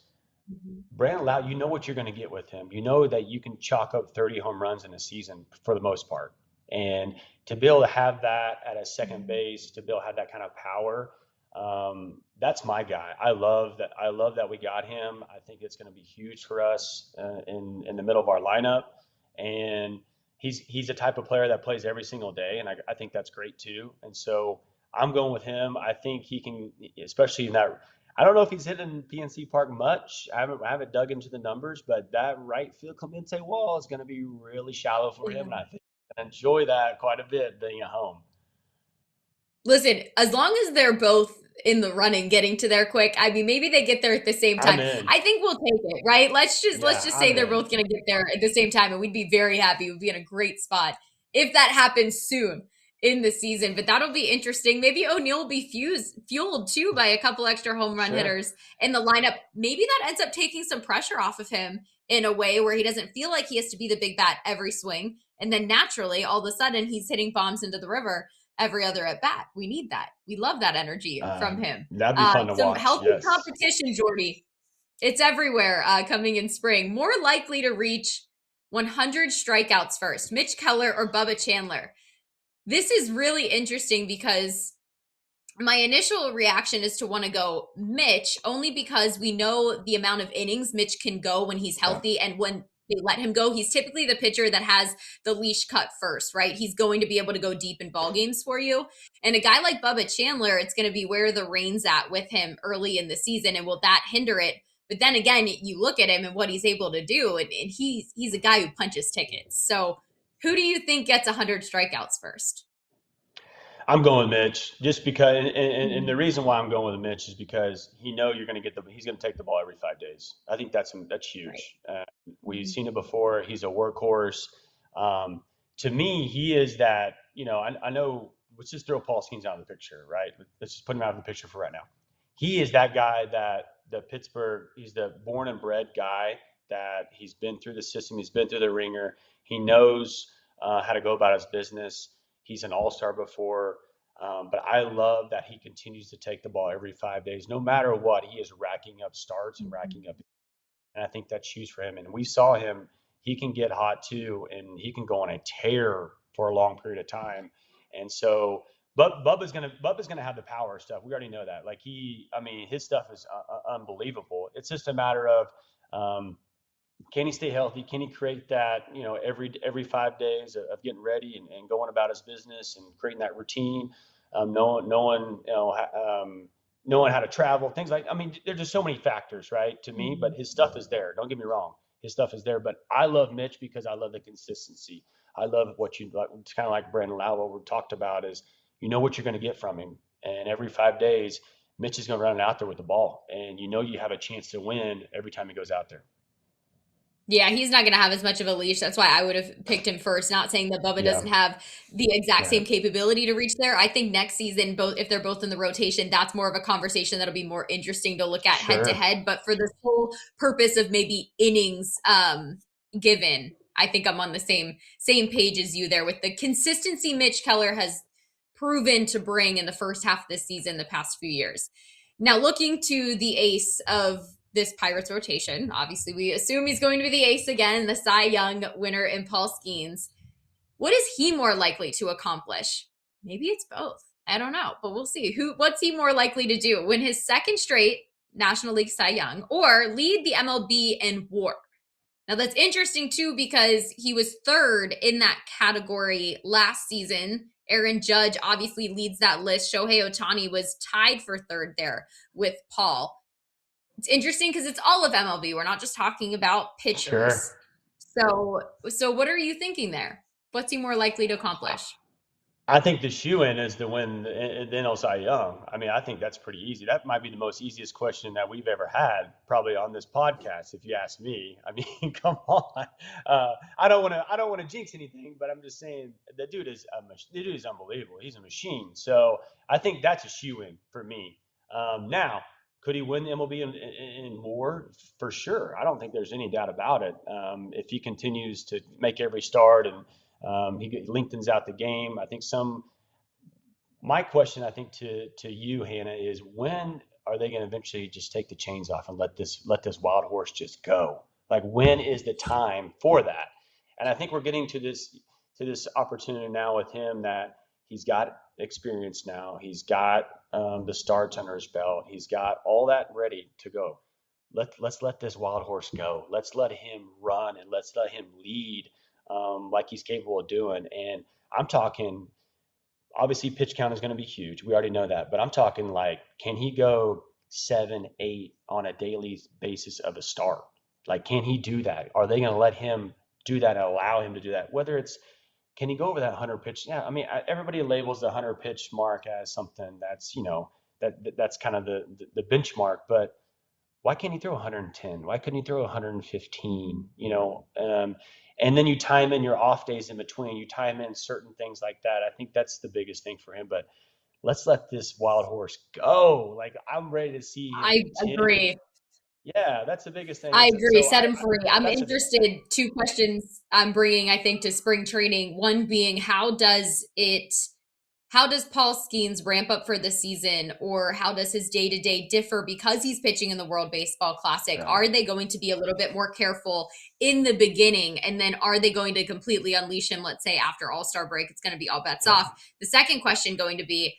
Brandon Lau, you know what you're going to get with him. You know that you can chalk up 30 home runs in a season for the most part. And to be able to have that at a second base, to be able to have that kind of power, that's my guy. I love that we got him. I think it's going to be huge for us in the middle of our lineup. And he's the type of player that plays every single day, and I think that's great too. And so I'm going with him. I think he can, especially in that. I don't know if he's hitting PNC Park much. I haven't dug into the numbers, but that right field Clemente wall is going to be really shallow for him, and I think I enjoy that quite a bit being at home. Listen, as long as they're both in the running, getting to there quick, I mean, maybe they get there at the same time. I think we'll take it, right? Let's just say they're both going to get there at the same time, and we'd be very happy. We'd be in a great spot if that happens soon in the season. But that'll be interesting. Maybe Oneil will be fueled too by a couple extra home run hitters in the lineup. Maybe that ends up taking some pressure off of him in a way where he doesn't feel like he has to be the big bat every swing. And then naturally, all of a sudden, he's hitting bombs into the river every other at bat. We need that. We love that energy from him. That'd be fun to watch. Some healthy competition, Jordy. It's everywhere coming in spring. More likely to reach 100 strikeouts first, Mitch Keller or Bubba Chandler? This is really interesting because my initial reaction is to want to go Mitch, only because we know the amount of innings Mitch can go when he's healthy, and when they let him go, he's typically the pitcher that has the leash cut first, right? He's going to be able to go deep in ball games for you. And a guy like Bubba Chandler, it's going to be where the reins at with him early in the season, and will that hinder it? But then again, you look at him and what he's able to do, and he's a guy who punches tickets. So who do you think gets 100 strikeouts first? I'm going with Mitch, just because, and the reason why I'm going with Mitch is because he's going to take the ball every 5 days. I think that's huge. Right. We've seen it before. He's a workhorse. To me, he is that. I know. Let's just throw Paul Skenes out of the picture, right? Let's just put him out of the picture for right now. He is that guy that the Pittsburgh. He's the born and bred guy that he's been through the system. He's been through the ringer. He knows how to go about his business. He's an all-star before, but I love that he continues to take the ball every 5 days. No matter what, he is racking up starts and racking up. And I think that's huge for him. And we saw him. He can get hot too, and he can go on a tear for a long period of time. And so, but Bubba's gonna have the power stuff. We already know that. His stuff is unbelievable. It's just a matter of can he stay healthy? Can he create that, every 5 days of getting ready and going about his business and creating that routine, knowing how to travel, things like, there's just so many factors, right, to me, but his stuff is there. Don't get me wrong. His stuff is there, but I love Mitch because I love the consistency. I love what you like. It's kind of like Brandon Lau, what we talked about is, what you're going to get from him. And every 5 days, Mitch is going to run out there with the ball. And you have a chance to win every time he goes out there. Yeah, he's not going to have as much of a leash. That's why I would have picked him first. Not saying that Bubba Yeah. doesn't have the exact same Right. capability to reach there. I think next season, both if they're both in the rotation, that's more of a conversation that'll be more interesting to look at head to Sure. head. But for the whole purpose of maybe innings given, I think I'm on the same page as you there with the consistency Mitch Keller has proven to bring in the first half of this season, the past few years. Now, looking to the ace of this Pirates rotation, obviously we assume he's going to be the ace again, the Cy Young winner in Paul Skenes. What is he more likely to accomplish? Maybe it's both. I don't know, but we'll see. What's he more likely to do? Win his second straight National League Cy Young or lead the MLB in WAR? Now that's interesting too because he was third in that category last season. Aaron Judge obviously leads that list. Shohei Ohtani was tied for third there with Paul. It's interesting because it's all of MLB. We're not just talking about pitchers. Sure. So what are you thinking there? What's he more likely to accomplish? I think the shoe-in is to win the NL Cy Young. I mean, I think that's pretty easy. That might be the most easiest question that we've ever had, probably on this podcast, if you ask me. I mean, come on. I don't want to jinx anything, but I'm just saying the dude is unbelievable. He's a machine. So I think that's a shoe-in for me. Now, could he win the MLB in WAR? For sure. I don't think there's any doubt about it. If he continues to make every start and he lengthens out the game. I think my question, I think to you, Hannah, is when are they going to eventually just take the chains off and let this wild horse just go? Like, when is the time for that? And I think we're getting to this opportunity now with him that he's got experience now. He's got the starts under his belt. He's got all that ready to go. Let's let this wild horse go. Let's let him run and let's let him lead like he's capable of doing. And I'm talking, obviously pitch count is going to be huge. We already know that, but I'm talking like, can he go 7, 8 on a daily basis of a start? Like, can he do that? Are they going to let him do that and allow him to do that? Whether it's, can he go over that 100 pitch? Yeah. I mean, everybody labels the 100 pitch mark as something that's, that's kind of the benchmark, but why can't he throw 110? Why couldn't he throw 115? And then you time in your off days in between. You time in certain things like that. I think that's the biggest thing for him. But let's let this wild horse go. Like, I'm ready to see him. I agree. Yeah, that's the biggest thing. I agree. So Set him free. I'm interested. Two questions I'm bringing, I think, to spring training. One being, how does Paul Skenes ramp up for the season, or how does his day-to-day differ because he's pitching in the World Baseball Classic? Right. Are they going to be a little bit more careful in the beginning, and then are they going to completely unleash him, let's say, after All-Star break? It's going to be all bets off. The second question going to be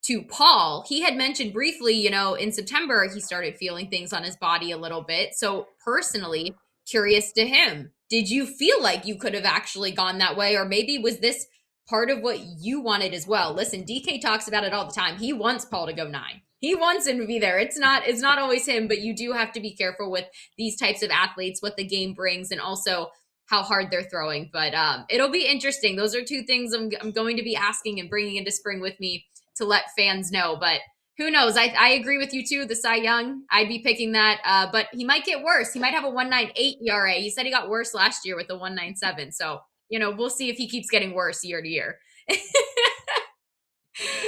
to Paul. He had mentioned briefly, in September, he started feeling things on his body a little bit. So personally, curious to him, did you feel like you could have actually gone that way? Or maybe was this part of what you wanted as well? Listen, DK talks about it all the time. He wants Paul to go 9. He wants him to be there. It's not always him, but you do have to be careful with these types of athletes, what the game brings, and also how hard they're throwing. But it'll be interesting. Those are two things I'm going to be asking and bringing into spring with me to let fans know. But who knows? I agree with you too. The Cy Young, I'd be picking that. But he might get worse. He might have a 1.98 ERA. He said he got worse last year with a 1.97. So, we'll see if he keeps getting worse year to year.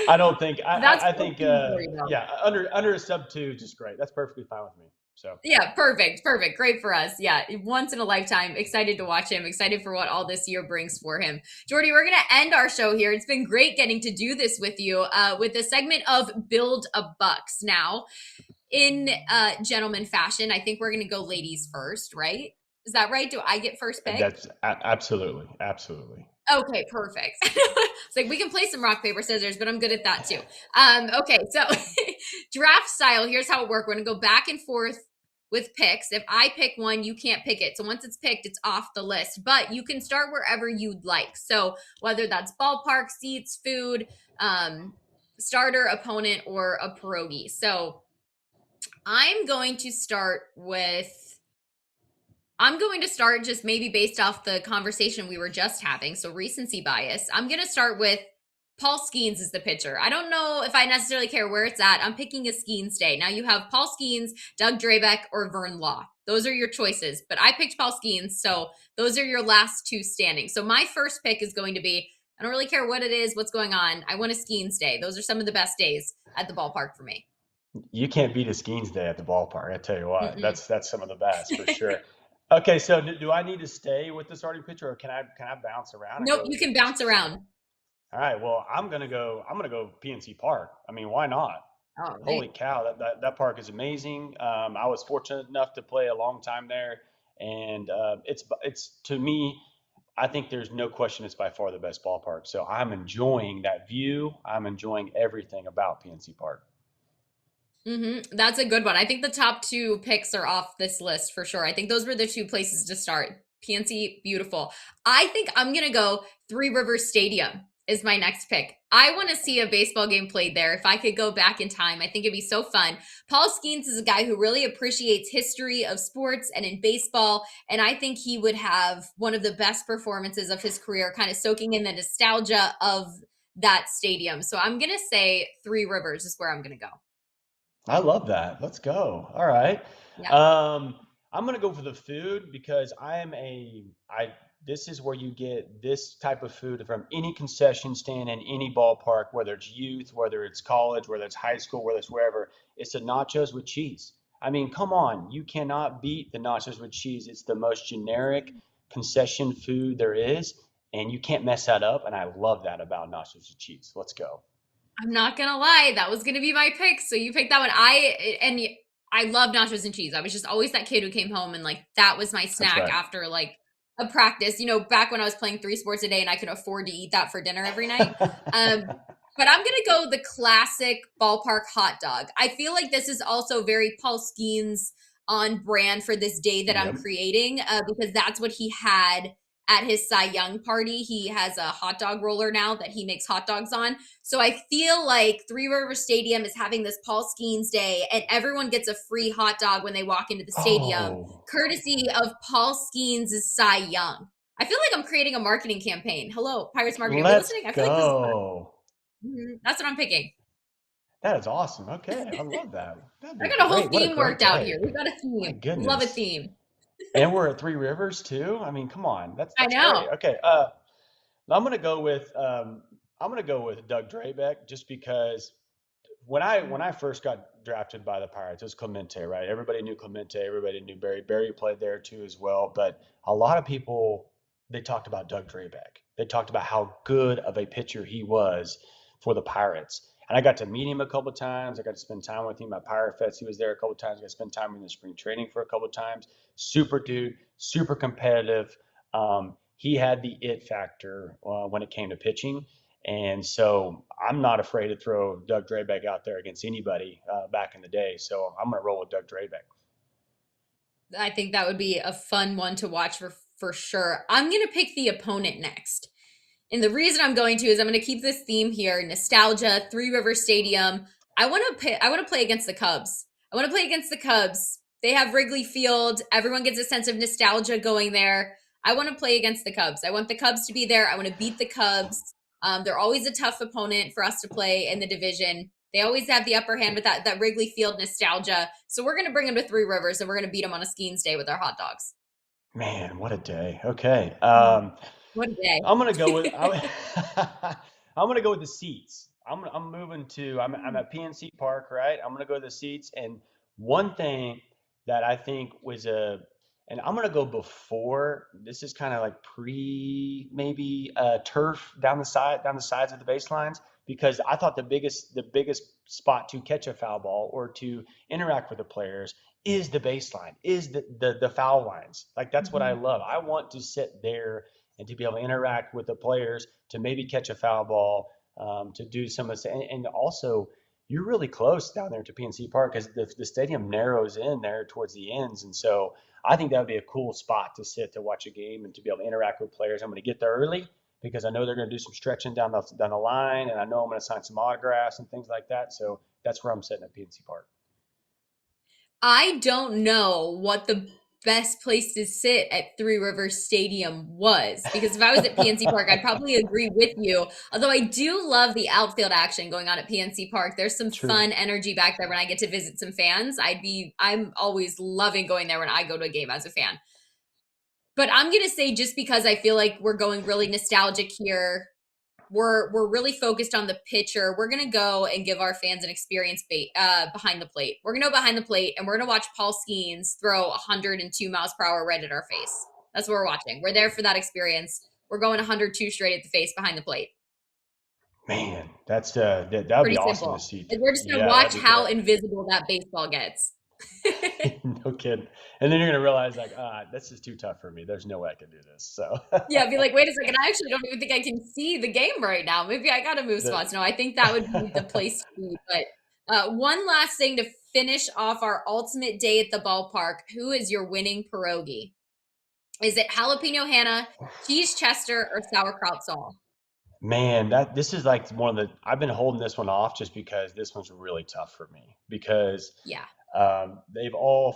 I don't think. I think. Yeah, under a sub 2, just great. That's perfectly fine with me. So yeah, perfect. Great for us. Yeah, once in a lifetime. Excited to watch him. Excited for what all this year brings for him. Jordy, we're going to end our show here. It's been great getting to do this with you with the segment of Build a Bucs. Now, in gentleman fashion, I think we're going to go ladies first, right? Is that right? Do I get first pick? That's absolutely. Okay, perfect. It's like we can play some rock, paper, scissors, but I'm good at that too. Okay, so draft style, here's how it works. We're going to go back and forth with picks. If I pick one, you can't pick it. So once it's picked, it's off the list. But you can start wherever you'd like. So whether that's ballpark, seats, food, starter, opponent, or a pierogi. So I'm going to start just maybe based off the conversation we were just having. So recency bias. I'm going to start with Paul Skenes as the pitcher. I don't know if I necessarily care where it's at. I'm picking a Skenes day. Now you have Paul Skenes, Doug Drabeck, or Vern Law. Those are your choices. But I picked Paul Skenes, so those are your last two standing. So my first pick is going to be, I don't really care what it is, what's going on. I want a Skenes day. Those are some of the best days at the ballpark for me. You can't beat a Skenes day at the ballpark. I tell you what, Mm-mm. that's some of the best for sure. Okay, so do I need to stay with the starting pitcher, or can I bounce around? And Nope, go you can bounce around. All right, well, I'm gonna go PNC Park. I mean, why not? Oh, Holy cow, that park is amazing. I was fortunate enough to play a long time there, and it's to me, I think there's no question it's by far the best ballpark. So I'm enjoying that view. I'm enjoying everything about PNC Park. That's a good one. I think the top two picks are off this list for sure. I think those were the two places to start. PNC, beautiful. I think I'm going to go Three Rivers Stadium is my next pick. I want to see a baseball game played there. If I could go back in time, I think it'd be so fun. Paul Skenes is a guy who really appreciates history of sports and in baseball, and I think he would have one of the best performances of his career, kind of soaking in the nostalgia of that stadium. So I'm going to say Three Rivers is where I'm going to go. I love that. Let's go. All right. Yeah. I'm gonna go for the food because this is where you get this type of food from any concession stand in any ballpark, whether it's youth, whether it's college, whether it's high school, whether it's wherever. It's the nachos with cheese. I mean, come on, you cannot beat the nachos with cheese. It's the most generic concession food there is, and you can't mess that up. And I love that about nachos with cheese. Let's go. I'm not gonna lie, that was gonna be my pick. So you picked that one. I love nachos and cheese. I was just always that kid who came home and like that was my snack right. after like a practice. You know, back when I was playing 3 sports a day and I could afford to eat that for dinner every night. But I'm gonna go the classic ballpark hot dog. I feel like this is also very Paul Skenes on brand for this day that I'm creating because that's what he had at his Cy Young party. He has a hot dog roller now that he makes hot dogs on. So I feel like Three River Stadium is having this Paul Skenes day and everyone gets a free hot dog when they walk into the stadium, courtesy of Paul Skenes' Cy Young. I feel like I'm creating a marketing campaign. Hello, Pirates Marketing. Are you listening? I feel like that's what I'm picking. That is awesome. Okay, I love that. I got a whole theme worked out here. We got a theme. Love a theme. And we're at Three Rivers too. I mean, come on, that's I know. Great. Okay, I'm gonna go with Doug Drabeck just because when I first got drafted by the Pirates, it was Clemente, right? Everybody knew Clemente. Everybody knew Barry. Barry played there too as well. But a lot of people they talked about Doug Drabeck. They talked about how good of a pitcher he was for the Pirates. And I got to meet him a couple of times. I got to spend time with him at Pirate Fest. He was there a couple of times. I got to spend time in the spring training for a couple of times. Super dude, super competitive. He had the it factor when it came to pitching. And so I'm not afraid to throw Doug Drabeck out there against anybody back in the day. So I'm going to roll with Doug Drabeck. I think that would be a fun one to watch for sure. I'm going to pick the opponent next. And the reason I'm going to is I'm going to keep this theme here, nostalgia, Three River Stadium. I want to play against the Cubs. I want to play against the Cubs. They have Wrigley Field. Everyone gets a sense of nostalgia going there. I want to play against the Cubs. I want the Cubs to be there. I want to beat the Cubs. They're always a tough opponent for us to play in the division. They always have the upper hand with that Wrigley Field nostalgia. So we're going to bring them to Three Rivers and we're going to beat them on a Skenes day with our hot dogs. Man, what a day. Okay. What a day. I'm gonna go with I'm gonna go with the seats. I'm moving to I'm at PNC Park, right? I'm gonna go to the seats, and one thing that I think was and I'm gonna go before this is kind of like maybe turf down the sides of the baselines because I thought the biggest spot to catch a foul ball or to interact with the players is the baseline, is the foul lines. Like that's what I love. I want to sit there and to be able to interact with the players, to maybe catch a foul ball, to do some of this. And also, you're really close down there to PNC Park because the stadium narrows in there towards the ends. And so I think that would be a cool spot to sit to watch a game and to be able to interact with players. I'm going to get there early because I know they're going to do some stretching down the line, and I know I'm going to sign some autographs and things like that. So that's where I'm sitting at PNC Park. I don't know what the best place to sit at Three Rivers Stadium was. Because if I was at PNC Park, I'd probably agree with you. Although I do love the outfield action going on at PNC Park. There's some fun energy back there when I get to visit some fans. I'm always loving going there when I go to a game as a fan. But I'm going to say, just because I feel like we're going really nostalgic here, we're really focused on the pitcher. We're going to go and give our fans an experience behind the plate. We're going to go behind the plate, and we're going to watch Paul Skenes throw 102 miles per hour right at our face. That's what we're watching. We're there for that experience. We're going 102 straight at the face behind the plate. Man, that would be awesome simple. to see. We're just going to watch how invisible that baseball gets. No kidding. And then you're going to realize, like, this is too tough for me. There's no way I can do this. So yeah, be like, wait a second, I actually don't even think I can see the game right now. Maybe I got to move spots. No, I think that would be the place to be. But one last thing to finish off our ultimate day at the ballpark. Who is your winning pierogi? Is it jalapeno Hannah, cheese Chester, or sauerkraut Saul? Man, this is like one of the, I've been holding this one off just because this one's really tough for me, because they've all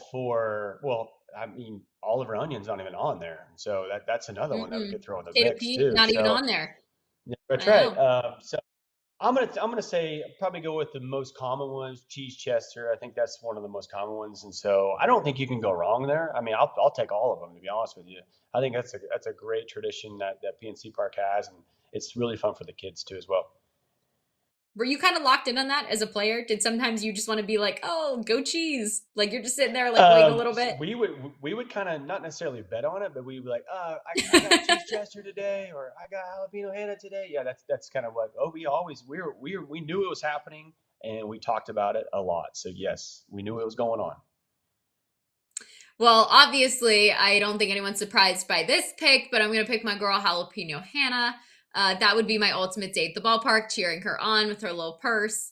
Oliver Onion's not even on there. So that's another one that we could throw in the mix too. Not even on there. Yeah, that's right. So I'm gonna say probably go with the most common ones, cheese Chester. I think that's one of the most common ones, and so I don't think you can go wrong there. I mean, I'll take all of them, to be honest with you. I think that's a great tradition that PNC Park has, and it's really fun for the kids too as well. Were you kind of locked in on that as a player? Did sometimes you just want to be like, oh, go cheese? Like you're just sitting there like waiting a little bit? We would kind of not necessarily bet on it, but we would be like, I got cheese Chester today, or I got jalapeno Hannah today. Yeah, that's kind of what, we knew it was happening, and we talked about it a lot. So yes, we knew it was going on. Well, obviously, I don't think anyone's surprised by this pick, but I'm going to pick my girl jalapeno Hannah. That would be my ultimate day at the ballpark, cheering her on with her little purse.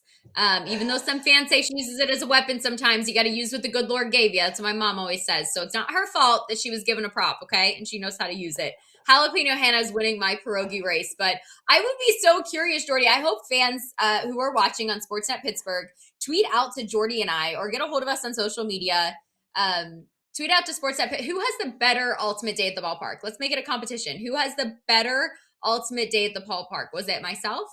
Even though some fans say she uses it as a weapon sometimes, you got to use what the good Lord gave you. That's what my mom always says. So it's not her fault that she was given a prop, okay? And she knows how to use it. Jalapeno Hannah is winning my pierogi race. But I would be so curious, Jordy. I hope fans who are watching on SportsNet Pittsburgh tweet out to Jordy and I, or get a hold of us on social media. Tweet out to SportsNet. Who has the better ultimate day at the ballpark? Let's make it a competition. Who has the better ultimate day at the ballpark? Was it myself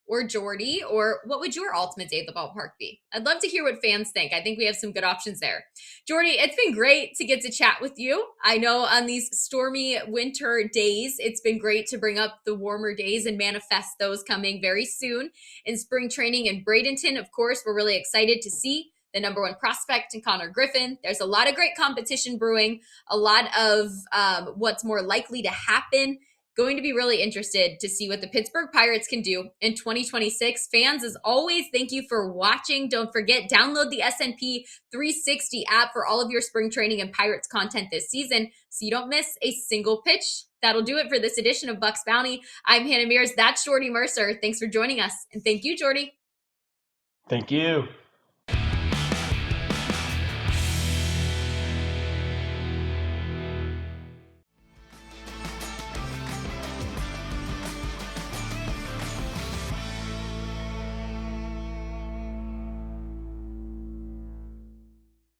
or Jordy, or what would your ultimate day at the ballpark be? I'd love to hear what fans think. I think we have some good options there. Jordy, it's been great to get to chat with you. I know on these stormy winter days, it's been great to bring up the warmer days and manifest those coming very soon in spring training in Bradenton. Of course, we're really excited to see the number one prospect in Konnor Griffin. There's a lot of great competition brewing, a lot of what's more likely to happen. Going to be really interested to see what the Pittsburgh Pirates can do in 2026. Fans, as always, thank you for watching. Don't forget, download the SNP 360 app for all of your spring training and Pirates content this season so you don't miss a single pitch. That'll do it for this edition of Bucs Bounty. I'm Hannah Mears. That's Jordy Mercer. Thanks for joining us. And thank you, Jordy. Thank you.